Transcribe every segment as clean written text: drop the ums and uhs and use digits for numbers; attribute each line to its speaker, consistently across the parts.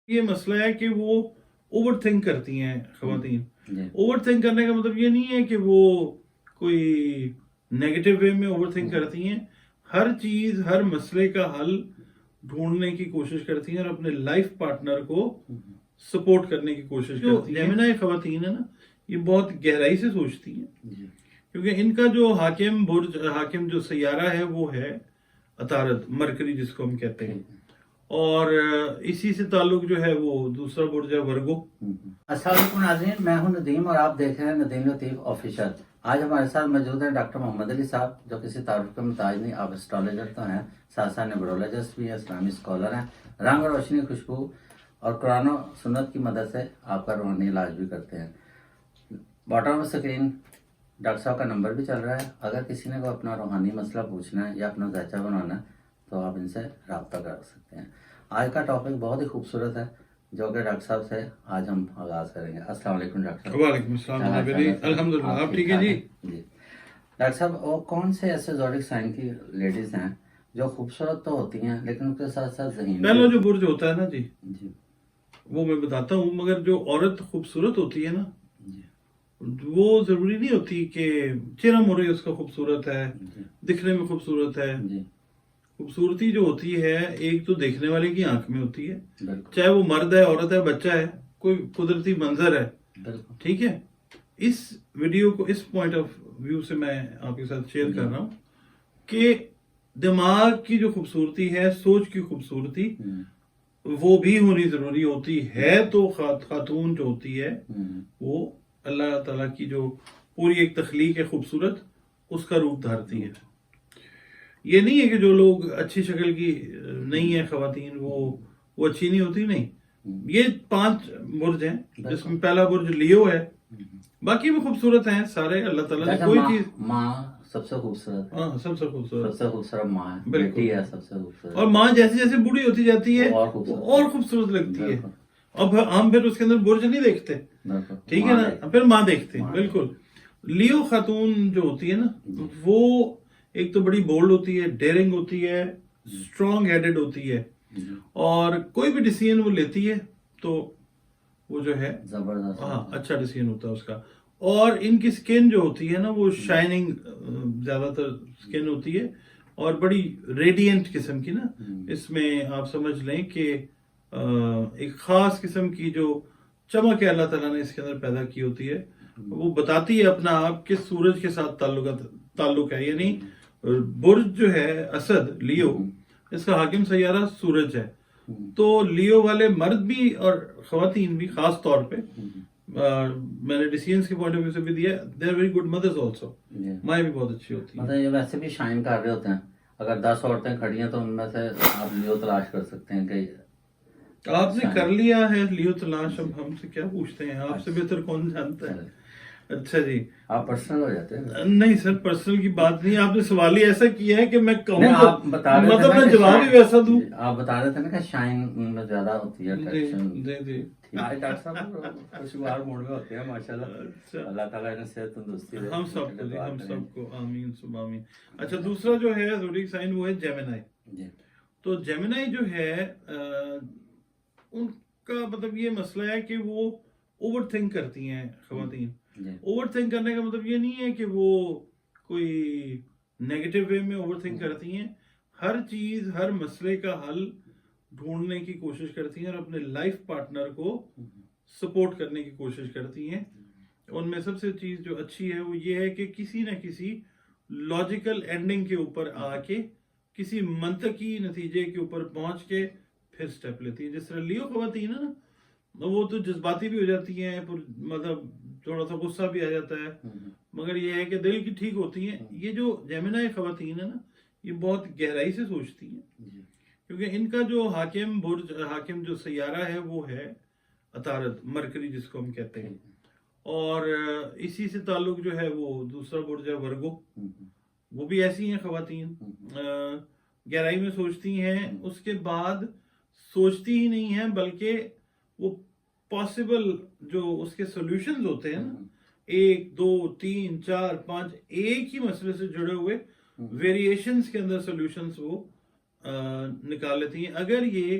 Speaker 1: یہ مسئلہ ہے کہ وہ اوور تھنک کرتی ہیں خواتین. اوور تھنک کرنے کا مطلب یہ نہیں ہے کہ وہ کوئی نیگیٹو وے میں اوور تھنک کرتی ہیں. ہر چیز، ہر مسئلے کا حل ڈھونڈنے کی کوشش کرتی ہیں اور اپنے لائف پارٹنر کو سپورٹ کرنے کی کوشش کرتی ہیں. جیمنائی خواتین ہے نا، یہ بہت گہرائی سے سوچتی ہیں، کیونکہ ان کا جو حاکم جو سیارہ ہے وہ ہے عطارد، مرکری جس کو ہم کہتے ہیں، اور اسی سے تعلق جو ہے وہ دوسرا برج ہے ورگو.
Speaker 2: السلام علیکم ناظرین، میں ہوں ندیم اور آپ دیکھ رہے ہیں ندیم لطیف آفیشل. آج ہمارے ساتھ موجود ہیں ڈاکٹر محمد علی صاحب، جو کسی تعارف کے محتاج نہیں. آپ اسٹرالوجر تو ہیں، ساتھ ساتھ نیبرولوجسٹ بھی ہیں، اسلامی اسکالر ہیں، رنگ اور روشنی، خوشبو اور قرآن و سنت کی مدد سے آپ کا روحانی علاج بھی کرتے ہیں. باٹم آف اسکرین ڈاکٹر صاحب کا نمبر بھی چل رہا ہے. اگر کسی نے کو اپنا روحانی مسئلہ پوچھنا ہے یا اپنا ذائچہ بنانا ہے تو آپ ان سے رابطہ کر سکتے ہیں. آج کا ٹاپک بہت ہی خوبصورت ہے جو کہ ڈاکٹر صاحب سے آج ہم آغاز کریں گے. السلام علیکم ڈاکٹر صاحب.
Speaker 1: وعلیکم السلام. الحمدللہ، آپ ٹھیک ہے جی؟
Speaker 2: جی ڈاکٹر صاحب، وہ کون سے ایسے زوڈک سائن کی لیڈیز ہیں جو خوبصورت تو ہوتی ہیں لیکن ان کے ساتھ ساتھ ذہین؟
Speaker 1: پہلا جو برج ہوتا ہے نا جی، وہ میں بتاتا ہوں. مگر جو عورت خوبصورت ہوتی ہے نا، وہ ضروری نہیں ہوتی کہ چہرہ مورے اس کا خوبصورت ہے، دکھنے میں خوبصورت ہے. خوبصورتی جو ہوتی ہے ایک تو دیکھنے والے کی آنکھ میں ہوتی ہے، چاہے وہ مرد ہے، عورت ہے، بچہ ہے، کوئی قدرتی منظر ہے. ٹھیک ہے، اس ویڈیو کو اس پوائنٹ آف ویو سے میں آپ کے ساتھ شیئر کر رہا ہوں کہ دماغ کی جو خوبصورتی ہے، سوچ کی خوبصورتی، وہ بھی ہونی ضروری ہوتی ہے. تو خاتون جو ہوتی ہے وہ اللہ تعالیٰ کی جو پوری ایک تخلیق ہے خوبصورت، اس کا روپ دھارتی ہے. یہ نہیں ہے کہ جو لوگ اچھی شکل کی نہیں ہے خواتین وہ اچھی نہیں ہوتی، نہیں. یہ 5 برج ہیں جس میں پہلا برج لیو ہے، باقی بھی خوبصورت ہیں سارے. اللہ تعالیٰ نے کوئی چیز،
Speaker 2: ماں سب سے خوبصورت،
Speaker 1: ہاں سب سے
Speaker 2: خوبصورت ماں ہے،
Speaker 1: بالکل
Speaker 2: بیٹی ہے سب سے خوبصورت،
Speaker 1: اور ماں جیسے جیسے بوڑھی ہوتی جاتی ہے اور خوبصورت لگتی ہے. اب ہم پھر اس کے اندر برج نہیں دیکھتے، ٹھیک ہے نا، پھر ماں دیکھتے ہیں. بالکل. لیو خاتون جو ہوتی ہے نا، وہ ایک تو بڑی بولڈ ہوتی ہے، ڈیرنگ ہوتی ہے، اسٹرانگ ہیڈڈ ہوتی ہے، اور کوئی بھی ڈیسیژن وہ لیتی ہے تو وہ جو ہے
Speaker 2: زبردست،
Speaker 1: ہاں اچھا ڈیسیژن ہوتا ہے اس کا. اور ان کی سکن جو ہوتی ہے نا، وہ شائننگ زیادہ تر سکن ہوتی ہے اور بڑی ریڈینٹ قسم کی نا. اس میں آپ سمجھ لیں کہ ایک خاص قسم کی جو چمک ہے اللہ تعالیٰ نے اس کے اندر پیدا کی ہوتی ہے. وہ بتاتی ہے اپنا آپ کہ سورج کے ساتھ تعلق ہے. یعنی برج جو ہے اسد لیو، اس کا حاکم سیارہ سورج ہے. تو لیو والے مرد بھی اور خواتین بھی خاص طور پہ، میں نے ڈیسیژنز کے پوائنٹ آف ویو سے بھی دیا، they are very good mothers also. مائیں بھی بہت اچھی ہوتی ہیں.
Speaker 2: مطلب یہ ویسے بھی شائن کر رہے ہوتے ہیں. اگر 10 عورتیں کھڑی ہیں تو ان میں سے آپ لیو تلاش کر سکتے ہیں کہ
Speaker 1: آپ نے کر لیا ہے لیو تلاش. اب ہم سے کیا پوچھتے ہیں؟ آپ سے بہتر کون جانتا ہے. اچھا جی،
Speaker 2: آپ پرسنل ہو جاتے ہیں.
Speaker 1: نہیں سر، پرسنل کی بات نہیں. آپ نے سوال ہی ایسا کیا ہے کہ میں کہوں
Speaker 2: مطلب
Speaker 1: میں جواب ہی ویسا دوں.
Speaker 2: آپ بتا رہے تھے نا کہ شائن ان میں زیادہ ہوتی ہے.
Speaker 1: جی
Speaker 2: ڈاکٹر صاحب خوشگوار موڈ میں ہوتے ہیں ماشاءاللہ. اللہ تعالیٰ انہیں صحت تندرستی دے.
Speaker 1: ہم سب کو آمین سب آمین. اچھا، دوسرا جو ہے زوڈیک سائن وہ ہے جیمنائی. تو جیمنائی جو ہے ان کا مطلب یہ مسئلہ ہے کہ وہ اوور تھنک کرتی ہیں خواتین. اوور تھنک کرنے کا مطلب یہ نہیں ہے کہ وہ کوئی نیگیٹو وے میں اوور تھنک کرتی ہیں. ہر چیز، ہر مسئلے کا حل ڈھونڈنے کی کوشش کرتی ہیں اور اپنے لائف پارٹنر کو سپورٹ کرنے کی کوشش کرتی ہیں. ان میں سب سے چیز جو اچھی ہے وہ یہ ہے کہ کسی نہ کسی لاجیکل اینڈنگ کے اوپر آ کے، کسی منطقی نتیجے کے اوپر پہنچ کے پھر سٹیپ لیتی ہیں. جس طرح لیو خواتین ہے نا، وہ تو جذباتی بھی ہو جاتی ہیں، مطلب تھوڑا سا غصہ بھی آ جاتا ہے، مگر یہ ہے کہ دل کی ٹھیک ہوتی ہیں. یہ جو جیمنائی خواتین ہے نا، یہ بہت گہرائی سے سوچتی ہیں، کیونکہ ان کا جو حاکم جو سیارہ ہے وہ ہے عطارد، مرکری جس کو ہم کہتے ہیں، اور اسی سے تعلق جو ہے وہ دوسرا برج ہے ورگو. وہ بھی ایسی ہیں خواتین، گہرائی میں سوچتی ہیں. اس کے بعد سوچتی ہی نہیں ہیں بلکہ وہ پاسبل جو اس کے سولوشنز ہوتے ہیں نا، 1 2 3 4 5 ایک ہی مسئلے سے جڑے ہوئے ویریشنز کے اندر سولوشنز وہ نکال لیتی ہیں. اگر یہ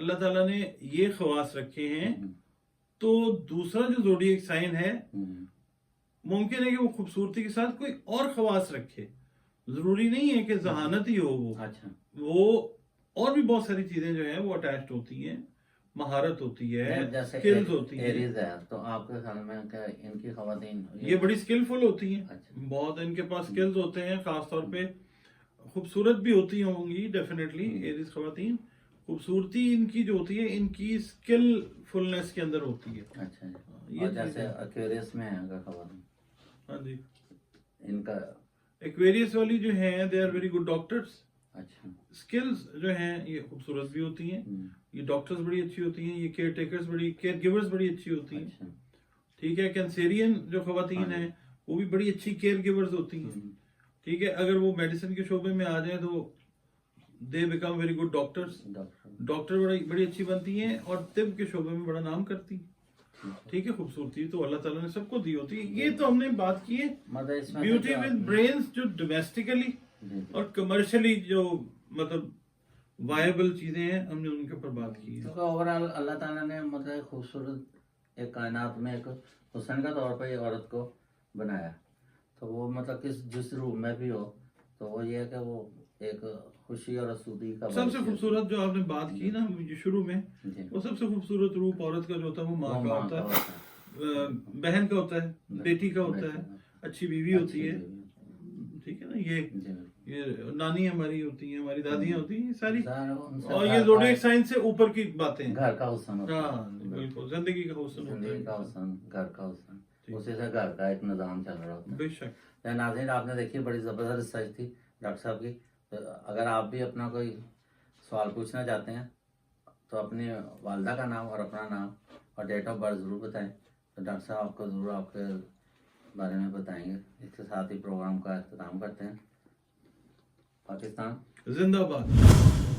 Speaker 1: اللہ تعالیٰ نے یہ خواص رکھے ہیں، تو دوسرا جو زوڈیک سائن ہے ممکن ہے کہ وہ خوبصورتی کے ساتھ کوئی اور خواص رکھے، ضروری نہیں ہے کہ ذہانت ہی ہو، وہ اور بھی بہت ساری چیزیں جو ہیں وہ اٹیچڈ ہوتی ہیں، مہارت ہوتی ہے، سکلز ہوتی ہیں.
Speaker 2: ایریز ہے تو آپ کے خیال میں کہ ان کی خواتین
Speaker 1: یہ بڑی سکلفل ہوتی ہیں، بہت ان کے پاس سکلز ہوتے ہیں، خاص طور پہ خوبصورت بھی ہوتی ہوں گی ڈیفینیٹلی ایریز خواتین. خوبصورتی ان کی جو ہوتی ہے ان کی سکل فلنس کے اندر ہوتی ہے.
Speaker 2: اچھا اور جیسے ایکویریس میں ہے اگر خواتین،
Speaker 1: ہاں جی
Speaker 2: ان کا
Speaker 1: ایکویریس والی جو ہیں they are very good doctors.
Speaker 2: اچھا
Speaker 1: سکلز جو ہیں یہ خوبصورت بھی ہوتی ہیں، یہ ڈاکٹرز بڑی اچھی ہوتی ہیں، یہ کیئر ٹیکرز بڑی، کیئر گیورز بڑی اچھی ہوتی ہیں. ٹھیک ہے، کینسیرین جو خواتین ہیں وہ بھی بڑی اچھی کیئر گیورز ہوتی ہیں. ٹھیک ہے، اگر وہ میڈیسن کے شعبے میں آ جائیں تو they become very good doctors. Doctor بڑی اچھی بنتی ہیں اور طب کے شعبے میں بڑا نام کرتی ہیں. ٹھیک ہے، خوبصورتی تو اللہ تعالیٰ نے سب کو دی ہوتی ہے. یہ تو ہم نے بات کی ہے بیوٹی ود برینز جو ڈومیسٹیکلی اور کمرشلی جو مطلب وائبل چیزیں ہیں ہم نے ان کے اوپر بات کی ہے.
Speaker 2: کیونکہ اوورآل اللہ تعالیٰ نے مطلب خوبصورت ایک کائنات میں ایک حسن کا طور پہ عورت کو بنایا، تو وہ مطلب جس روح میں بھی ہو تو وہ یہ ہے کہ وہ ایک خوشی اور آسودگی کا
Speaker 1: سب سے خوبصورت جو آپ نے بات کی نا شروع میں، وہ سب سے خوبصورت روپ عورت کا جو ہوتا ہے وہ ماں کا ہوتا ہے، بہن کا ہوتا ہے، بیٹی کا ہوتا ہے، اچھی بیوی ہوتی ہے. ٹھیک ہے نا، یہ نانی ہماری ہوتی ہیں، ہماری دادیاں ہوتی ہیں ساری، اور یہ زوڈیک سائن سے اوپر کی باتیں،
Speaker 2: گھر کا حسن ہوتا ہے.
Speaker 1: ہاں بالکل، زندگی کا حسن ہوتا ہے،
Speaker 2: زندگی کا حسن، گھر کا حسن، اسی سے گھر کا ایک نظام چل رہا ہوتا ہے.
Speaker 1: بے شک.
Speaker 2: ناظرین آپ نے دیکھی بڑی زبردست ریسرچ تھی ڈاکٹر صاحب کی. اگر آپ بھی اپنا کوئی سوال پوچھنا چاہتے ہیں تو اپنی والدہ کا نام اور اپنا نام اور ڈیٹ آف برتھ ضرور بتائیں، تو ڈاکٹر صاحب آپ کو ضرور آپ کے بارے میں بتائیں گے. اس کے ساتھ ہی پروگرام کا اختتام کرتے ہیں. پاکستان
Speaker 1: زندہ باد.